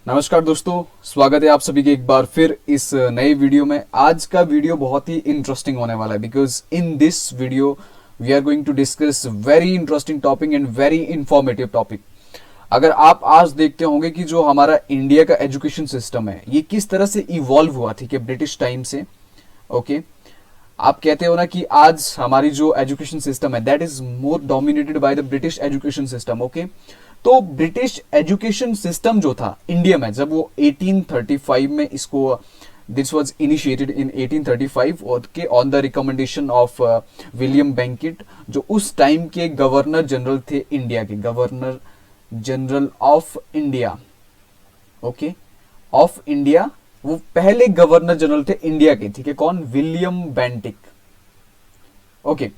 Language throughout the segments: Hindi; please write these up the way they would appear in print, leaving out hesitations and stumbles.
नमस्कार दोस्तों, स्वागत है आप सभी के एक बार फिर इस नए वीडियो में। आज का वीडियो बहुत ही इंटरेस्टिंग होने वाला है because in this video we are going to discuss very interesting topic and very informative topic. अगर आप आज देखते होंगे कि जो हमारा इंडिया का एजुकेशन सिस्टम है ये किस तरह से इवॉल्व हुआ, ठीक है, ब्रिटिश टाइम से। ओके, आप कहते हो ना कि आज हमारी जो एजुकेशन सिस्टम है that is more dominated by the British education system. Okay, तो ब्रिटिश एजुकेशन सिस्टम जो था इंडिया में, जब वो 1835 में इसको दिस वाज इनिशिएटेड इन 1835 और के on the recommendation of William बेंकेट, जो उस टाइम के गवर्नर जनरल थे इंडिया के, governor general of India. Okay, of India, वो पहले गवर्नर जनरल थे इंडिया के, ठीक है, कौन? William Bentinck. ओके,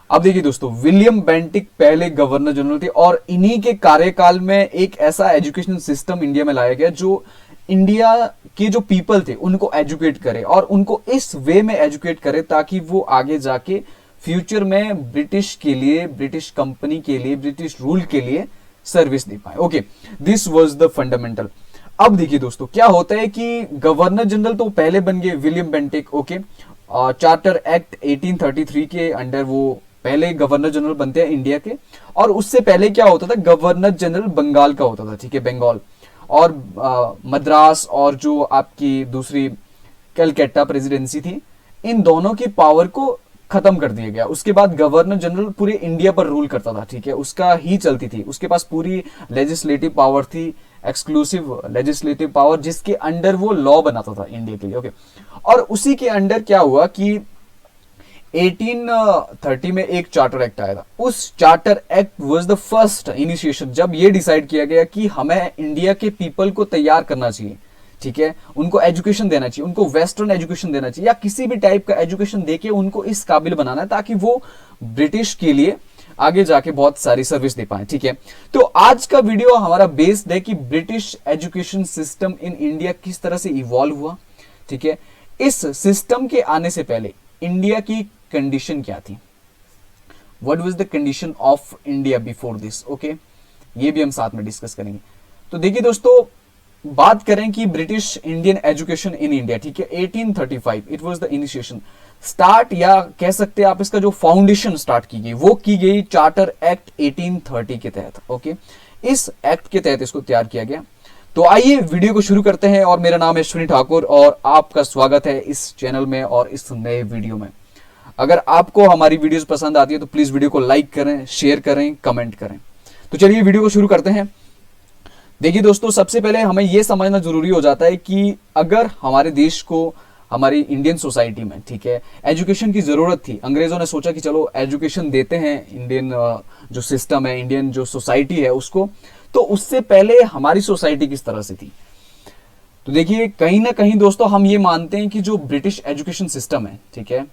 अब देखिए दोस्तों, विलियम बेंटिक पहले गवर्नर जनरल थे और इन्हीं के कार्यकाल में एक ऐसा एजुकेशन सिस्टम इंडिया में लाया गया जो इंडिया के जो पीपल थे उनको एजुकेट करे और उनको इस वे में एजुकेट करे ताकि वो आगे जाके फ्यूचर में ब्रिटिश के लिए, ब्रिटिश कंपनी के लिए, ब्रिटिश रूल के लिए सर्विस दे पाए। Okay, this was the fundamental. अब देखिए दोस्तों, क्या होता है कि गवर्नर जनरल तो पहले बन गए William Bentinck. Okay, charter act 1833 के अंडर वो पहले गवर्नर जनरल बनते हैं इंडिया के। और उससे पहले क्या होता था, गवर्नर जनरल बंगाल का होता था, ठीक है, बंगाल और मद्रास और जो आपकी दूसरी कलकत्ता प्रेसिडेंसी थी, इन दोनों की पावर को खत्म कर दिया गया। उसके बाद गवर्नर जनरल पूरे इंडिया पर रूल करता था, ठीक है, उसका ही चलती थी, उसके पास पूरी लेजिस्लेटिव पावर थी, एक्सक्लूसिव लेजिस्लेटिव पावर, जिसके अंडर वो लॉ बनाता था इंडिया के लिए। ओके, और उसी के अंडर क्या हुआ कि 1830 में एक चार्टर एक्ट आया था। उस charter act was the first initiation, जब ये डिसाइड किया गया कि हमें इंडिया के पीपल को तैयार करना चाहिए, ठीक है, उनको एजुकेशन देना चाहिए, उनको वेस्टर्न एजुकेशन देना चाहिए या किसी भी टाइप का एजुकेशन देके उनको इस काबिल बनाना है ताकि वो ब्रिटिश के लिए आगे जाके बहुत सारी सर्विस दे पाए, ठीक है। तो आज का वीडियो हमारा बेस्ड है कि British education system in India किस तरह से इवॉल्व हुआ, ठीक है। इस सिस्टम के आने से पहले इंडिया की कंडीशन क्या थी, what was the condition of India before this. Okay, ये भी हम साथ में डिस्कस करेंगे। तो देखिए दोस्तों, बात करें कि British Indian education in India, ठीक है, 1835 it was the initiation start, या कह सकते हैं आप इसका जो फाउंडेशन स्टार्ट की गई वो की गई चार्टर एक्ट 1830 के तहत। ओके, इस एक्ट के तहत इसको तैयार किया गया। तो आइए वीडियो को शुरू करते हैं और मेरा नाम है अश्विनी ठाकुर और आपका स्वागत है इस चैनल में और इस नए वीडियो में। अगर आपको हमारी वीडियोस पसंद आती है तो प्लीज वीडियो को लाइक करें, शेयर करें, कमेंट करें। तो चलिए वीडियो को शुरू करते हैं। देखिए दोस्तों, सबसे पहले हमें यह समझना जरूरी हो जाता है कि अगर हमारे देश को, हमारी इंडियन सोसाइटी में, ठीक है, एजुकेशन की जरूरत थी, अंग्रेजों ने सोचा कि चलो एजुकेशन देते हैं इंडियन जो सिस्टम है, इंडियन जो सोसाइटी है उसको, तो उससे पहले हमारी सोसाइटी किस तरह से थी। तो देखिए, कहीं ना कहीं दोस्तों हम ये मानते हैं कि जो ब्रिटिश एजुकेशन सिस्टम है, ठीक है,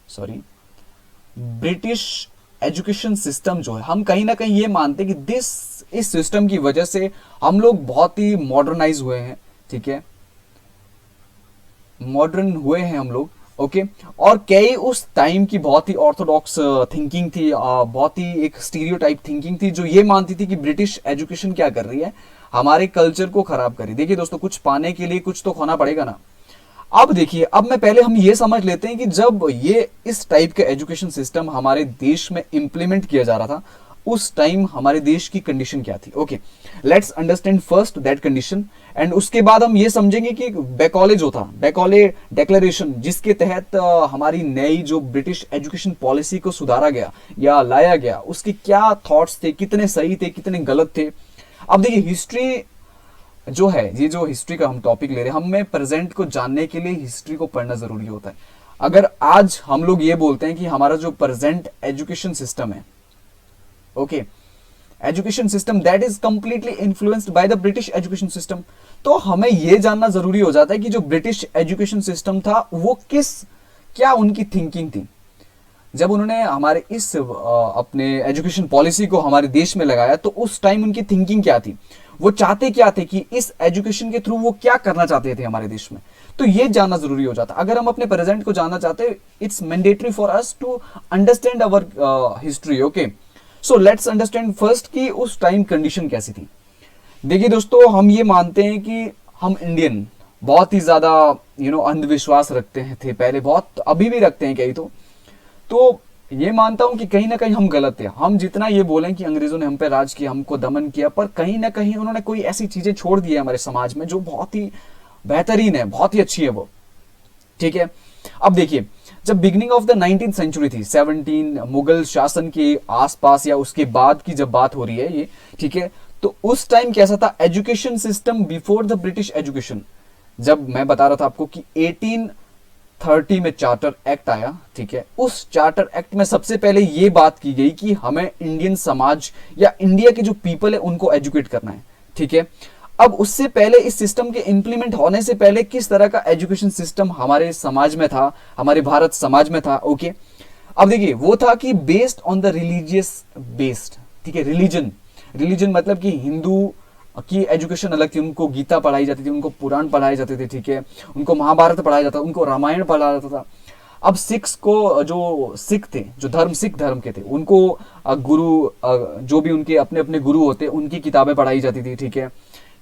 सॉरी, ब्रिटिश एजुकेशन सिस्टम जो है, हम कहीं ना कहीं ये मानते हैं कि इस सिस्टम की वजह से हम लोग बहुत ही मॉडर्नाइज हुए हैं, ठीक है, मॉडर्न हुए हैं हम लोग। ओके, और कई उस टाइम की बहुत ही ऑर्थोडॉक्स थिंकिंग थी, बहुत ही एक स्टीरियोटाइप थिंकिंग थी जो ये मानती थी कि ब्रिटिश एजुकेशन क्या कर रही है, हमारे कल्चर को खराब कर रही है। देखिए दोस्तों, कुछ पाने के लिए कुछ तो खोना पड़ेगा ना। अब देखिए, अब मैं पहले हम ये समझ लेते हैं कि जब ये इस टाइप का एजुकेशन सिस्टम हमारे देश में इंप्लीमेंट किया जा रहा था उस टाइम हमारे देश की कंडीशन क्या थी। Okay, let's understand first that condition and उसके बाद हम ये समझेंगे कि बैकॉले जो था, बैकॉले डिक्लेरेशन, जिसके तहत हमारी नई जो ब्रिटिश एजुकेशन पॉलिसी को सुधारा गया या लाया गया, उसके क्या थॉट्स थे, कितने सही थे, कितने गलत थे। अब देखिए, हिस्ट्री जो है, ये जो हिस्ट्री का हम टॉपिक ले रहे हैं, हमें प्रेजेंट को जानने के लिए हिस्ट्री को पढ़ना जरूरी होता है। अगर आज हम लोग ये बोलते हैं कि हमारा जो प्रेजेंट एजुकेशन सिस्टम है, okay, education system that is completely influenced by the British education system, तो हमें यह जानना जरूरी हो जाता है कि जो ब्रिटिश एजुकेशन सिस्टम था वो क्या उनकी थिंकिंग थी जब उन्होंने हमारे इस अपने एजुकेशन पॉलिसी को हमारे देश में लगाया। तो उस टाइम उनकी थिंकिंग क्या थी, वो चाहते क्या थे कि इस एजुकेशन के थ्रू वो क्या करना चाहते थे हमारे देश में, तो ये जानना जरूरी हो जाता। अगर हम अपने प्रेजेंट को जानना चाहते हैं, it's mandatory for us to understand our history. Okay, so let's understand first कि उस टाइम कंडीशन कैसी थी। देखिए दोस्तों, हम ये मानते हैं कि हम इंडियन बहुत ही ज्यादा अंधविश्वास रखते हैं, थे पहले बहुत, अभी भी रखते हैं कई तो ये मानता हूं कि कहीं ना कहीं हम गलत हैं। हम जितना ये बोलें कि अंग्रेजों ने हम पे राज किया, हमको दमन किया, पर कहीं ना कहीं उन्होंने कोई ऐसी चीजें छोड़ दी है हमारे समाज में जो बहुत ही बेहतरीन है, बहुत ही अच्छी है वो। ठीक है, अब देखिए, जब beginning of the 19th century थी, 17 मुगल शासन के आसपास या उसके बाद की जब बात हो रही है ये, ठीक है, तो उस टाइम कैसा था education system before the British education. जब मैं बता रहा था आपको कि 1830 में चार्टर एक्ट आया, ठीक है, उस चार्टर एक्ट में सबसे पहले ये बात की गई कि हमें इंडियन समाज या इंडिया के जो पीपल है उनको एजुकेट करना है। ठीक है, अब उससे पहले इस सिस्टम के इंप्लीमेंट होने से पहले किस तरह का एजुकेशन सिस्टम हमारे समाज में था, हमारे भारत समाज में था। ओके, अब देखिए, वो था कि based on the religious based, ठीक है, रिलीजन मतलब कि हिंदू की एजुकेशन अलग थी, उनको गीता पढ़ाई जाती थी, उनको पुराण पढ़ाए जाते थे, ठीक है, उनको महाभारत पढ़ाया जाता, उनको रामायण पढ़ाया जाता था। अब सिख्स को, जो सिख थे, जो धर्म सिख धर्म के थे, उनको गुरु, जो भी उनके अपने अपने गुरु होते, उनकी किताबें पढ़ाई जाती थी। ठीक है,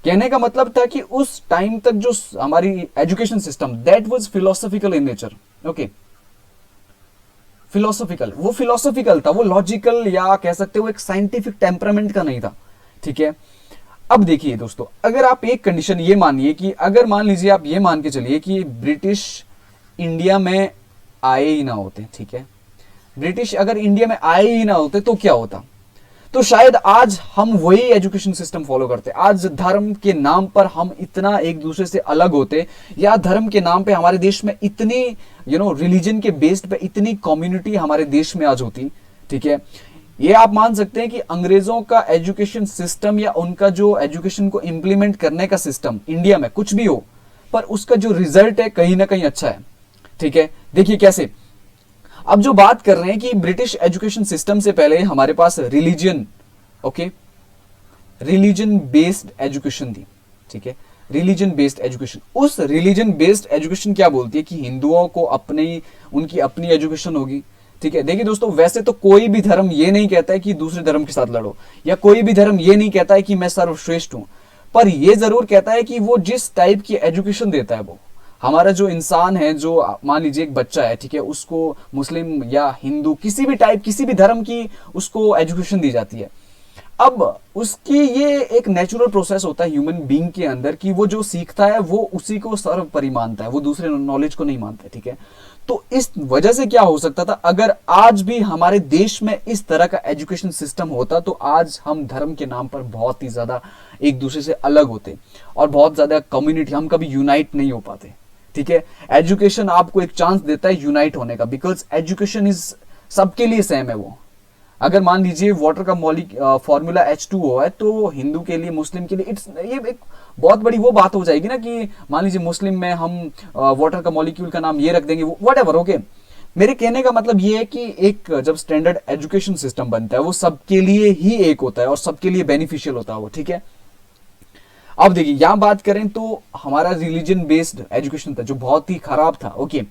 कहने का मतलब था कि उस टाइम तक जो हमारी education system that was philosophical in nature. Okay, philosophical था, वो लॉजिकल या कह सकते हो एक साइंटिफिक टेम्परामेंट का नहीं था। ठीक है, अब देखिए दोस्तों, अगर आप एक कंडीशन ये मानिए कि अगर मान लीजिए आप ये मान के चलिए कि ब्रिटिश इंडिया में आए ही ना होते, ठीक है, ब्रिटिश अगर इंडिया में आए ही ना होते तो क्या होता, तो शायद आज हम वही एजुकेशन सिस्टम फॉलो करते। आज धर्म के नाम पर हम इतना एक दूसरे से अलग होते, या धर्म के नाम पे हमारे देश में इतनी रिलीजन के बेस्ड पे इतनी कम्युनिटी हमारे देश में आज होती। ठीक है, ये आप मान सकते हैं कि अंग्रेजों का एजुकेशन सिस्टम या उनका जो एजुकेशन को इंप्लीमेंट करने का सिस्टम इंडिया में कुछ भी हो, पर उसका जो रिजल्ट है कहीं ना कहीं अच्छा है। ठीक है, देखिए कैसे, अब जो बात कर रहे हैं कि ब्रिटिश एजुकेशन सिस्टम से पहले हमारे पास religion, okay, religion based education थी। ठीक है, रिलीजन बेस्ड एजुकेशन, उस रिलीजन बेस्ड एजुकेशन क्या बोलती है कि हिंदुओं को उनकी अपनी एजुकेशन होगी। ठीक है, देखिए दोस्तों, वैसे तो कोई भी धर्म ये नहीं कहता है कि दूसरे धर्म के साथ लड़ो, या कोई भी धर्म ये नहीं कहता है कि मैं सर्वश्रेष्ठ हूं, पर यह जरूर कहता है कि वो जिस टाइप की एजुकेशन देता है, वो हमारा जो इंसान है, जो मान लीजिए एक बच्चा है, ठीक है, उसको मुस्लिम या हिंदू किसी भी टाइप, किसी भी धर्म की उसको एजुकेशन दी जाती है। अब उसकी ये एक नेचुरल प्रोसेस होता है ह्यूमन बीइंग के अंदर कि वो जो सीखता है वो उसी को सर्वोपरि मानता है, वो दूसरे नॉलेज को नहीं मानता है। ठीक है, तो इस वजह से क्या हो सकता था, अगर आज भी हमारे देश में इस तरह का एजुकेशन सिस्टम होता तो आज हम धर्म के नाम पर बहुत ही ज्यादा एक दूसरे से अलग होते और बहुत ज्यादा कम्युनिटी, हम कभी यूनाइट नहीं हो पाते। ठीक है, एजुकेशन आपको एक चांस देता है यूनाइट होने का, बिकॉज एजुकेशन इज सबके लिए सेम है। वो अगर मान लीजिए वाटर का मॉलिक फॉर्मूला H2O है, तो हिंदू के लिए, मुस्लिम के लिए ये एक बहुत बड़ी वो बात हो जाएगी ना कि मान लीजिए मुस्लिम में हम वाटर का मॉलिक्यूल का नाम ये रख देंगे, वट एवर। ओके, मेरे कहने का मतलब ये है कि एक जब स्टैंडर्ड एजुकेशन सिस्टम बनता है वो सबके लिए ही एक होता है और सबके लिए बेनिफिशियल होता है वो। ठीक है, अब देखिए यहां बात करें तो हमारा रिलीजन बेस्ड एजुकेशन था जो बहुत ही खराब था। ओके,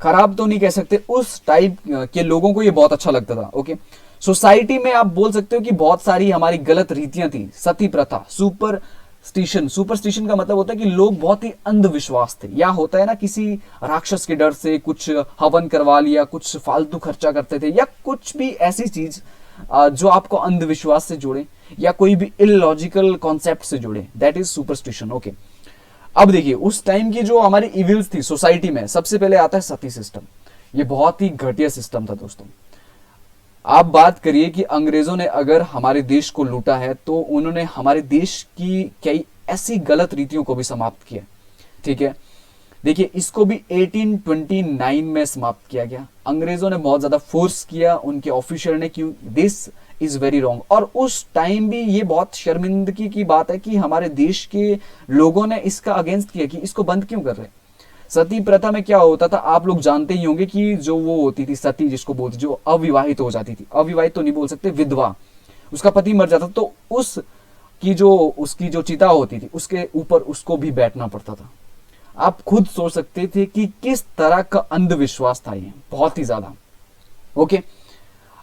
खराब तो नहीं कह सकते, उस टाइप के लोगों को ये बहुत अच्छा लगता था। ओके, सोसाइटी में आप बोल सकते हो कि बहुत सारी हमारी गलत रीतियां थी, सती प्रथा, सुपरस्टिशन का मतलब होता है कि लोग बहुत ही अंधविश्वास थे, या होता है ना किसी राक्षस के डर से कुछ हवन करवा लिया, कुछ फालतू खर्चा करते थे, या कुछ भी ऐसी चीज जो आपको अंधविश्वास से जोड़े या कोई भी इलॉजिकल कॉन्सेप्ट से जोड़े, दैट इज सुपरस्टिशन। ओके, अब देखिए उस टाइम की जो हमारी इविल्स थी सोसाइटी में, सबसे पहले आता है सती सिस्टम। ये बहुत ही घटिया सिस्टम था दोस्तों। आप बात करिए कि अंग्रेजों ने अगर हमारे देश को लूटा है तो उन्होंने हमारे देश की कई ऐसी गलत रीतियों को भी समाप्त किया। ठीक है, देखिए इसको भी 1829 में समाप्त किया गया। अंग्रेजों ने बहुत ज्यादा फोर्स किया उनके ऑफिशियल ने कि दिस इज वेरी रॉन्ग, और उस टाइम भी ये बहुत शर्मिंदगी की बात है कि हमारे देश के लोगों ने इसका अगेंस्ट किया कि इसको बंद क्यों कर रहे। सती प्रथा में क्या होता था, आप लोग जानते ही होंगे कि जो वो होती थी सती, जिसको बोलते, जो अविवाहित हो जाती थी, अविवाहित तो नहीं बोल सकते, विधवा, उसका पति मर जाता तो उसकी जो चिता होती थी उसके ऊपर उसको भी बैठना पड़ता था। आप खुद सोच सकते थे कि किस तरह का अंधविश्वास था ये, बहुत ही ज्यादा। ओके,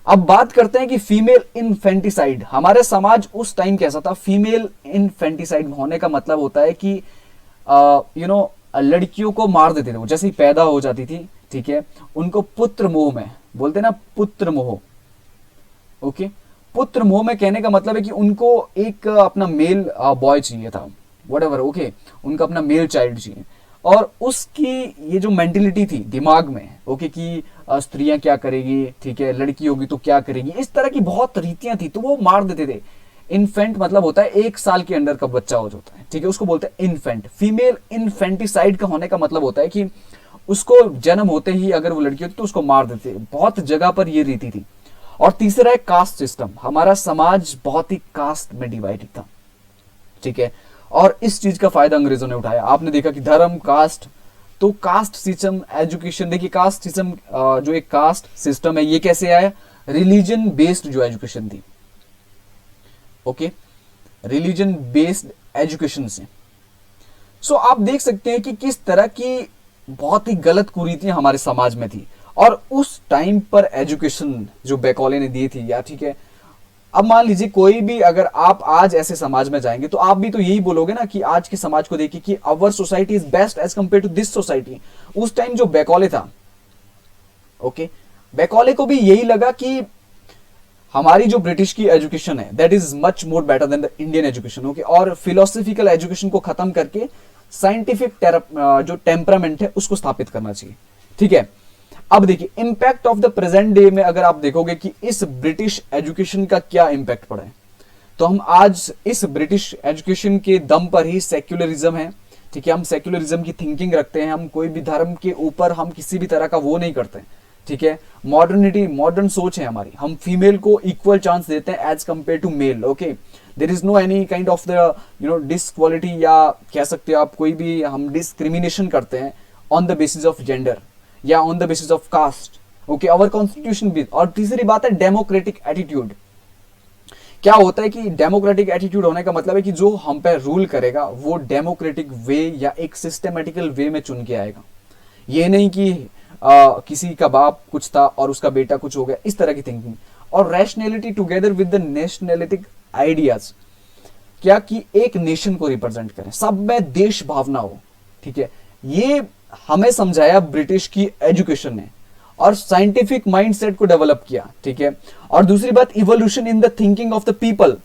अब बात करते हैं कि फीमेल इन्फेंटिसाइड, हमारे समाज उस टाइम कैसा था। फीमेल इन्फेंटिसाइड होने का मतलब होता है कि लड़कियों को मार देते थे वो जैसे ही पैदा हो जाती थी, ठीक है, उनको पुत्र मोह में बोलते ना, पुत्र मोह, ओके। पुत्र मोह में कहने का मतलब है कि उनको एक अपना मेल बॉय चाहिए था, व्हाटएवर, ओके, उनका अपना मेल चाइल्ड चाहिए। और उसकी ये जो मेंटेलिटी थी दिमाग में, ओके, कि स्त्रियां क्या करेगी, ठीक है, लड़की होगी तो क्या करेगी, इस तरह की बहुत रीतियां थी, तो वो मार देते थे। इन्फेंट मतलब होता है 1 साल के अंडर का बच्चा हो जाता है, ठीक है, उसको बोलते हैं इन्फेंट। फीमेल इन्फेंटिसाइड का होने का मतलब होता है कि उसको जन्म होते ही अगर वो लड़की होती तो उसको मार देते। बहुत जगह पर ये रीति थी। और तीसरा है कास्ट सिस्टम, हमारा समाज बहुत ही कास्ट में डिवाइडेड था, ठीक है, और इस चीज का फायदा अंग्रेजों ने उठाया। आपने देखा कि धर्म, कास्ट, तो कास्ट सिस्टम, एजुकेशन, देखिए कास्ट सिस्टम, जो एक कास्ट सिस्टम है ये कैसे आया, रिलीजन बेस्ड जो एजुकेशन थी, ओके, रिलीजन बेस्ड एजुकेशन से। सो आप देख सकते हैं कि किस तरह की बहुत ही गलत कुरीतियां हमारे समाज में थी। और उस टाइम पर एजुकेशन जो बैकॉले ने दी थी, या ठीक है, अब मान लीजिए कोई भी, अगर आप आज ऐसे समाज में जाएंगे तो आप भी तो यही बोलोगे ना कि आज के समाज को देखिए कि our society is best as compare to this society. उस टाइम जो बैकॉले था, ओके, बैकॉले को भी यही लगा कि हमारी जो ब्रिटिश की एजुकेशन है that is much more better than the Indian education, okay, और फिलोसफिकल एजुकेशन को खत्म करके साइंटिफिक जो टेम्परामेंट है उसको स्थापित करना चाहिए, ठीक है। अब देखिए impact of the present day में अगर आप देखोगे कि इस ब्रिटिश एजुकेशन का क्या इंपैक्ट पड़ा है, तो हम आज इस ब्रिटिश एजुकेशन के दम पर ही सेक्युलरिज्म है, ठीक है, हम सेक्युलरिज्म की थिंकिंग रखते हैं, हम कोई भी धर्म के ऊपर हम किसी भी तरह का वो नहीं करते हैं, ठीक है, मॉडर्निटी, मॉडर्न सोच है हमारी, हम फीमेल को इक्वल चांस देते हैं as compare to male, okay. There is no any kind of the disquality, या कह सकते हो आप कोई भी हम डिस्क्रिमिनेशन करते हैं on the basis of gender या on the basis of caste, okay, our constitution भी। और तीसरी बात है डेमोक्रेटिक एटीट्यूड। क्या होता है कि डेमोक्रेटिक एटीट्यूड होने का मतलब है कि जो हम पे रूल करेगा वो डेमोक्रेटिक वे या एक सिस्टमेटिकल वे में चुन के आएगा। ये नहीं कि किसी का बाप कुछ था और उसका बेटा कुछ हो गया, इस तरह की थिंकिंग। और rationality together with the nationalistic ideas, क्या कि एक नेशन को रिप्रेजेंट करें, सब में देश भावना हो, ठीक है, ये हमें समझाया ब्रिटिश की एजुकेशन ने और साइंटिफिक माइंडसेट को डेवलप किया, ठीक है। और दूसरी बात, evolution in the thinking of the people.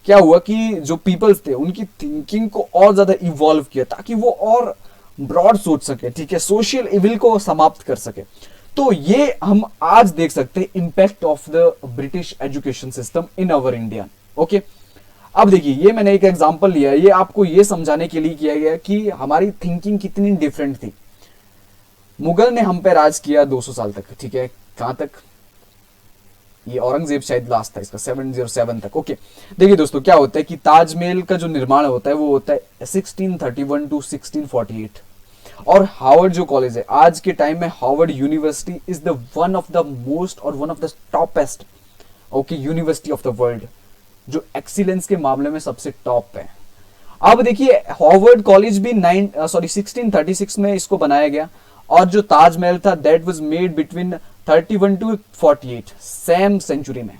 क्या हुआ कि जो पीपल्स थे उनकी थिंकिंग को और ज्यादा इवॉल्व किया ताकि वो और ब्रॉड सोच सके, ठीक है, सोशल इविल को समाप्त कर सके। तो ये हम आज देख सकते हैं impact of the British education system in our India, okay. अब देखिए ये मैंने एक एग्जांपल लिया है, ये आपको ये समझाने के लिए किया गया कि हमारी थिंकिंग कितनी डिफरेंट थी। मुगल ने हम पे राज किया 200 साल तक, ठीक है, कहां तक, ये औरंगजेब शायद लास्ट था इसका 707 तक, ओके। देखिए दोस्तों क्या होता है कि ताजमहल का जो निर्माण होता है वो होता है 1631 टू 1648। और हार्वर्ड जो कॉलेज है आज के टाइम में, Harvard university is the one of the most और one of the toppest, okay, university of the world, जो एक्सीलेंस के मामले में सबसे टॉप है। अब देखिए हार्वर्ड कॉलेज भी 1636 में इसको बनाया गया, और जो ताजमहल था that was made between 31 to 48 same century में।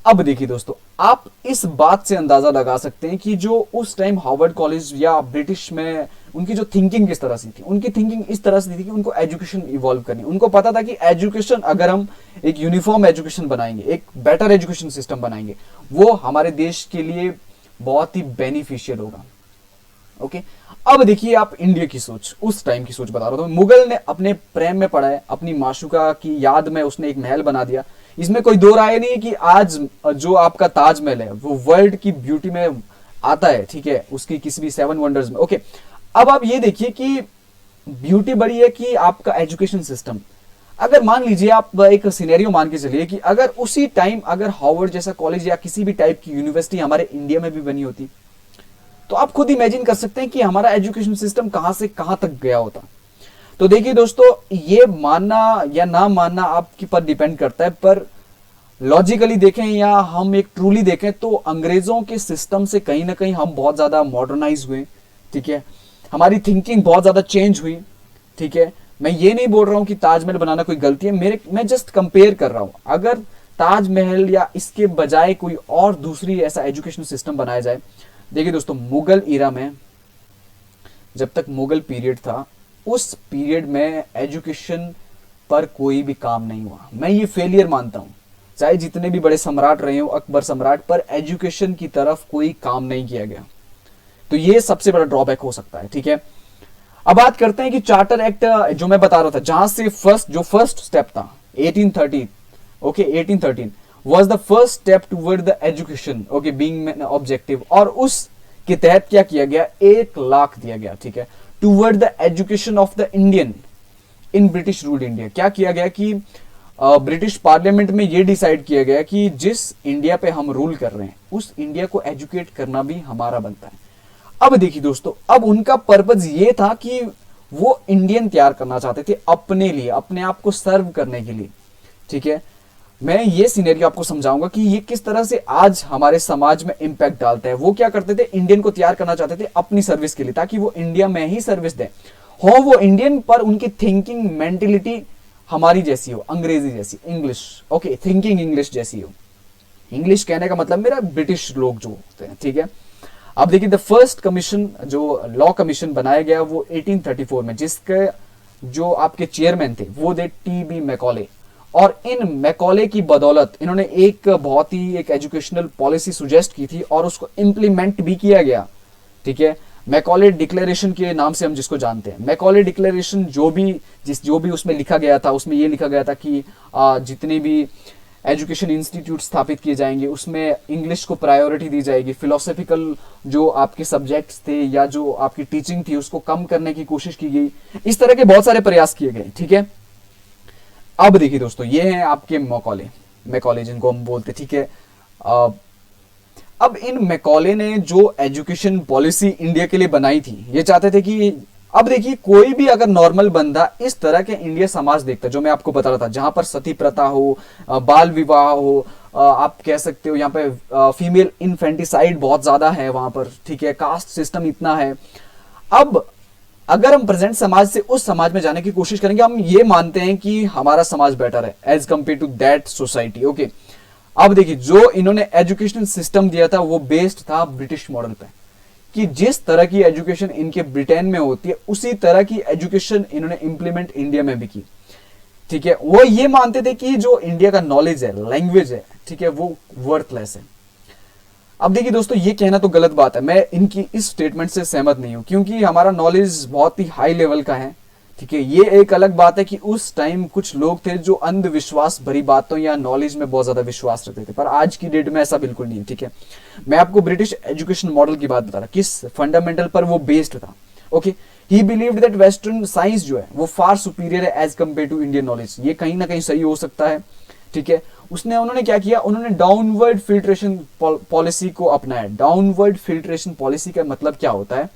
अब देखिए दोस्तों, आप इस बात से अंदाजा लगा सकते हैं कि जो उस टाइम हार्वर्ड कॉलेज या ब्रिटिश में उनकी जो थिंकिंग किस तरह से थी। उनकी थिंकिंग इस तरह से थी कि उनको एजुकेशन इवॉल्व करनी, उनको पता था कि एजुकेशन अगर हम एक यूनिफॉर्म एजुकेशन बनाएंगे, एक बेटर एजुकेशन सिस्टम बनाएंगे, वो हमारे देश के लिए बहुत ही बेनिफिशियल होगा, ओके। अब देखिए आप इंडिया की सोच, उस टाइम की सोच बता रहा हूं। मुगल ने अपने प्रेम में पड़ा है, अपनी माशुका की याद में उसने एक महल बना दिया। इसमें कोई दो राय नहीं है कि आज जो आपका ताजमहल है वो वर्ल्ड की ब्यूटी में आता है, ठीक है, उसकी किसी भी 7 वंडर्स में, ओके। अब आप ये देखिए कि ब्यूटी बड़ी है कि आपका एजुकेशन सिस्टम। अगर मान लीजिए आप एक सिनेरियो मान के चलिए कि अगर उसी टाइम अगर हार्वर्ड जैसा कॉलेज या किसी भी टाइप की यूनिवर्सिटी हमारे इंडिया में भी बनी होती, तो आप खुद इमेजिन कर सकते हैं कि हमारा एजुकेशन सिस्टम कहां से कहां तक गया होता। तो देखिए दोस्तों, ये मानना या ना मानना आपके पर डिपेंड करता है, पर लॉजिकली देखें या हम एक ट्रूली देखें तो अंग्रेजों के सिस्टम से कहीं ना कहीं हम बहुत ज्यादा मॉडर्नाइज हुए, ठीक है, हमारी थिंकिंग बहुत ज्यादा चेंज हुई, ठीक है। मैं ये नहीं बोल रहा हूं कि ताजमहल बनाना कोई गलती है, मैं जस्ट कंपेयर कर रहा हूं। अगर ताजमहल या इसके बजाय कोई और दूसरी ऐसा एजुकेशन सिस्टम बनाया जाए। देखिए दोस्तों, मुगल इरा में, जब तक मुगल पीरियड था, उस पीरियड में एजुकेशन पर कोई भी काम नहीं हुआ। मैं ये फेलियर मानता हूं। चाहे जितने भी बड़े सम्राट रहे हो, अकबर सम्राट, पर एजुकेशन की तरफ कोई काम नहीं किया गया। तो ये सबसे बड़ा ड्रॉबैक हो सकता है। ठीक है, अब बात करते हैं कि चार्टर एक्ट जो मैं बता रहा था, जहां से फर्स्ट स्टेप था 1813, okay 1813 was the first step toward the education, okay being an objective, और उस के तहत क्या किया गया, 1 लाख दिया गया। ठीक है, toward the education of the Indian in British ruled India. क्या किया गया कि ब्रिटिश पार्लियामेंट में यह डिसाइड किया गया कि जिस इंडिया पे हम रूल कर रहे हैं, उस इंडिया को एजुकेट करना भी हमारा बनता है। अब देखिए दोस्तों, अब उनका पर्पज ये था कि वो इंडियन तैयार करना चाहते थे अपने लिए, अपने आप को सर्व करने के लिए। ठीक है, मैं ये सिनेरियो आपको समझाऊंगा कि ये किस तरह से आज हमारे समाज में इंपैक्ट डालता है। वो क्या करते थे, इंडियन को तैयार करना चाहते थे अपनी सर्विस के लिए, ताकि वो इंडिया में ही सर्विस दें। हो वो इंडियन, पर उनकी थिंकिंग मेंटेलिटी हमारी जैसी हो, अंग्रेजी जैसी, इंग्लिश, ओके थिंकिंग इंग्लिश जैसी हो। इंग्लिश कहने का मतलब मेरा ब्रिटिश लोग जो होते हैं। ठीक है, अब देखिए द फर्स्ट कमीशन, जो लॉ कमीशन बनाया गया वो 1834 में, जिसके जो आपके चेयरमैन थे वो थे टी.बी. मैकॉले। और इन मैकॉले की बदौलत इन्होंने एक बहुत ही एक एजुकेशनल पॉलिसी सुजेस्ट की थी और उसको इम्प्लीमेंट भी किया गया। ठीक है, मैकॉले डिक्लेरेशन के नाम से हम जिसको जानते हैं। मैकॉले डिक्लेरेशन जो भी उसमें लिखा गया था, उसमें ये लिखा गया था कि जितने भी एजुकेशन इंस्टीट्यूट स्थापित किए जाएंगे उसमें इंग्लिश को प्रायोरिटी दी जाएगी। फिलोसॉफिकल जो आपके सब्जेक्ट्स थे या जो आपकी टीचिंग थी उसको कम करने की कोशिश की गई। इस तरह के बहुत सारे प्रयास किए गए। ठीक है, अब देखिए दोस्तों, ये हैं आपके मैकॉले जिनको हम बोलते। ठीक है, अब इन मैकॉले ने जो एजुकेशन पॉलिसी इंडिया के लिए बनाई थी, ये चाहते थे कि अब देखिए कोई भी अगर नॉर्मल बंदा इस तरह के इंडिया समाज देखता है जो मैं आपको बता रहा था, जहां पर सती प्रथा हो, बाल विवाह हो, आप कह सकते हो यहाँ पे फीमेल इन्फेंटिसाइड बहुत ज्यादा है वहां पर। ठीक है, कास्ट सिस्टम इतना है। अब अगर हम प्रेजेंट समाज से उस समाज में जाने की कोशिश करेंगे, हम ये मानते हैं कि हमारा समाज बेटर है as compare to that society. Okay, अब देखिए जो इन्होंने एजुकेशन सिस्टम दिया था वो बेस्ड था ब्रिटिश मॉडल पे, कि जिस तरह की एजुकेशन इनके ब्रिटेन में होती है उसी तरह की एजुकेशन इन्होंने इंप्लीमेंट इंडिया में भी की। ठीक है, वो ये मानते थे कि जो इंडिया का नॉलेज है, लैंग्वेज है, ठीक है, वो वर्थलेस है। अब देखिए दोस्तों, ये कहना तो गलत बात है, मैं इनकी इस स्टेटमेंट से सहमत नहीं हूं, क्योंकि हमारा नॉलेज बहुत ही हाई लेवल का है। ठीक है, ये एक अलग बात है कि उस टाइम कुछ लोग थे जो अंधविश्वास भरी बातों या नॉलेज में बहुत ज्यादा विश्वास रखते थे, पर आज की डेट में ऐसा बिल्कुल नहीं है। ठीक है, मैं आपको ब्रिटिश एजुकेशन मॉडल की बात बता रहा, किस फंडामेंटल पर वो बेस्ड था। Okay, he believed that western science जो है वो फार सुपीरियर है as compare to Indian knowledge. ये कहीं ना कहीं सही हो सकता है। ठीक है, उन्होंने क्या किया, उन्होंने डाउनवर्ड फिल्ट्रेशन पॉलिसी को अपनाया। डाउनवर्ड फिल्ट्रेशन पॉलिसी का मतलब क्या होता है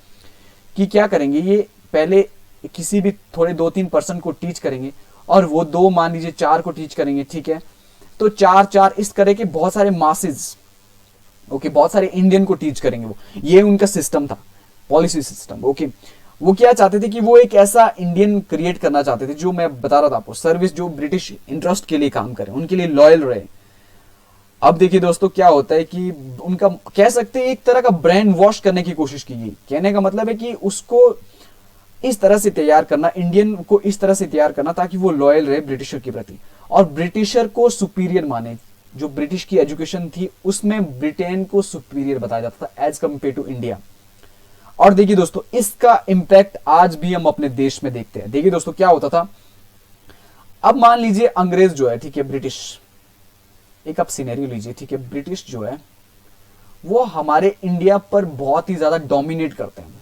कि क्या करेंगे, ये पहले किसी भी थोड़े 2-3% को टीच करेंगे और वो 2 मान लीजिए 4 को टीच करेंगे। ठीक है, तो 4 इस तरह के बहुत सारे मासेज, ओके, बहुत सारे इंडियन को टीच करेंगे। वो ये उनका सिस्टम था, पॉलिसी सिस्टम। ओके, वो क्या चाहते थे कि वो एक ऐसा इंडियन क्रिएट करना चाहते थे जो मैं बता रहा था आपको, सर्विस, जो ब्रिटिश इंटरेस्ट के लिए काम करे, उनके लिए लॉयल रहे। अब देखिए दोस्तों, क्या होता है कि उनका कह सकते हैं एक तरह का ब्रेन वॉश करने की कोशिश की गई। कहने का मतलब है कि उसको इस तरह से तैयार करना, इंडियन को इस तरह से तैयार करना ताकि वो लॉयल रहे ब्रिटिशर के प्रति और ब्रिटिशर को सुपीरियर माने। जो ब्रिटिश की एजुकेशन थी उसमें ब्रिटेन को सुपीरियर बताया जाता था एज कंपेयर टू इंडिया। और देखिए दोस्तों, इसका इंपैक्ट आज भी हम अपने देश में देखते हैं। देखिए दोस्तों, क्या होता था, अब मान लीजिए अंग्रेज जो है, ठीक है, ब्रिटिश, एक आप सिनेरियो लीजिए, ठीक है, ब्रिटिश जो है वो हमारे इंडिया पर बहुत ही ज्यादा डोमिनेट करते हैं,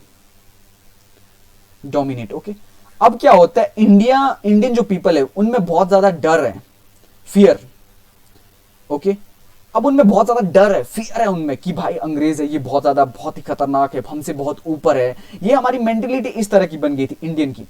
डोमिनेट। ओके, अब क्या होता है, इंडियन जो पीपल है उनमें बहुत ज्यादा डर है, फियर। ओके, अब उनमें बहुत ज्यादा डर है, फियर है उनमें कि भाई अंग्रेज है, ये बहुत ही खतरनाक है, हमसे बहुत ऊपर है। ये हमारी मेंटेलिटी इस तरह की बन गई थी इंडियन की।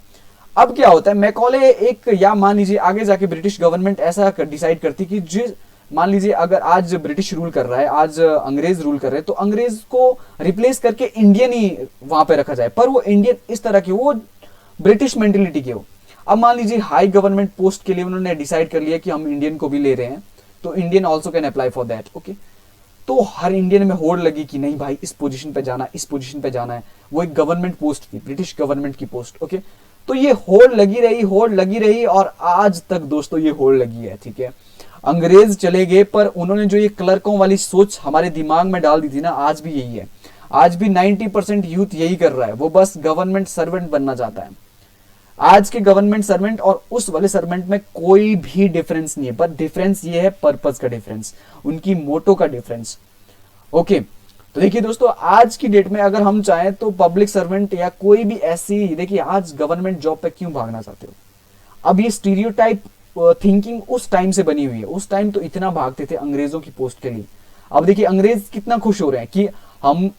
अब क्या होता है, मैकॉले एक, या मान लीजिए आगे जाके ब्रिटिश गवर्नमेंट ऐसा डिसाइड करती कि जिस, मान लीजिए अगर आज ब्रिटिश रूल कर रहा है, आज अंग्रेज रूल कर रहे हैं, तो अंग्रेज को रिप्लेस करके इंडियन ही वहां पे रखा जाए, पर वो इंडियन इस तरह के, वो ब्रिटिश मेंटेलिटी के हो। अब मान लीजिए हाई गवर्नमेंट पोस्ट के लिए उन्होंने डिसाइड कर लिया कि हम इंडियन को भी ले रहे हैं, तो Indian also can apply for that. Okay, तो हर इंडियन में होड़ लगी कि नहीं भाई इस पोजीशन पे जाना है, इस पोजीशन पे जाना है। वो एक गवर्नमेंट पोस्ट थी, ब्रिटिश गवर्नमेंट की पोस्ट। ओके, तो ये होड़ लगी रही और आज तक दोस्तों ये होड़ लगी है। ठीक है, अंग्रेज चले गए पर उन्होंने जो ये क्लर्कों वाली सोच हमारे दिमाग में डाल दी थी ना, आज भी यही है। आज भी 90% यूथ यही कर रहा है, वो बस गवर्नमेंट सर्वेंट बनना चाहता है। आज के गवर्नमेंट सर्वेंट और उस वाले सर्वेंट में कोई भी डिफरेंस नहीं है, पर डिफरेंस ये है पर्पस का डिफरेंस, उनकी मोटो का डिफरेंस। ओके, तो देखिए दोस्तों, आज की डेट में अगर हम चाहें तो पब्लिक सर्वेंट या कोई भी ऐसी, देखिए आज गवर्नमेंट जॉब पे क्यों भागना चाहते हो? अब ये स्टीरियोटाइप थिंकिंग उस टाइम से बनी हुई है। उस टाइम तो इतना भागते थे अंग्रेजों की पोस्ट के लिए। अब देखिए अंग्रेज कितना खुश हो रहे हैं कि हम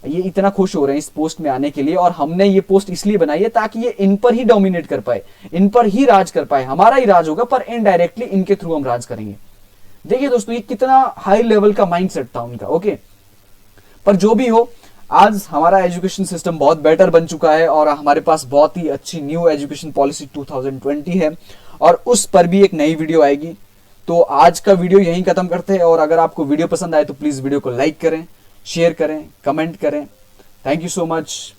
ये इतना खुश हो रहे हैं इस पोस्ट में आने के लिए, और हमने ये पोस्ट इसलिए बनाई है ताकि ये इन पर ही डोमिनेट कर पाए, इन पर ही राज कर पाए। हमारा ही राज होगा पर इनडायरेक्टली इनके थ्रू हम राज करेंगे। देखिए दोस्तों, ये कितना हाई लेवल का माइंडसेट था उनका। ओके, पर जो भी हो, आज हमारा एजुकेशन सिस्टम बहुत बेटर बन चुका है और हमारे पास बहुत ही अच्छी न्यू एजुकेशन पॉलिसी 2020 है, और उस पर भी एक नई वीडियो आएगी। तो आज का वीडियो यहीं खत्म करते हैं, और अगर आपको वीडियो पसंद आए तो प्लीज वीडियो को लाइक करें, शेयर करें, कमेंट करें। Thank you so much.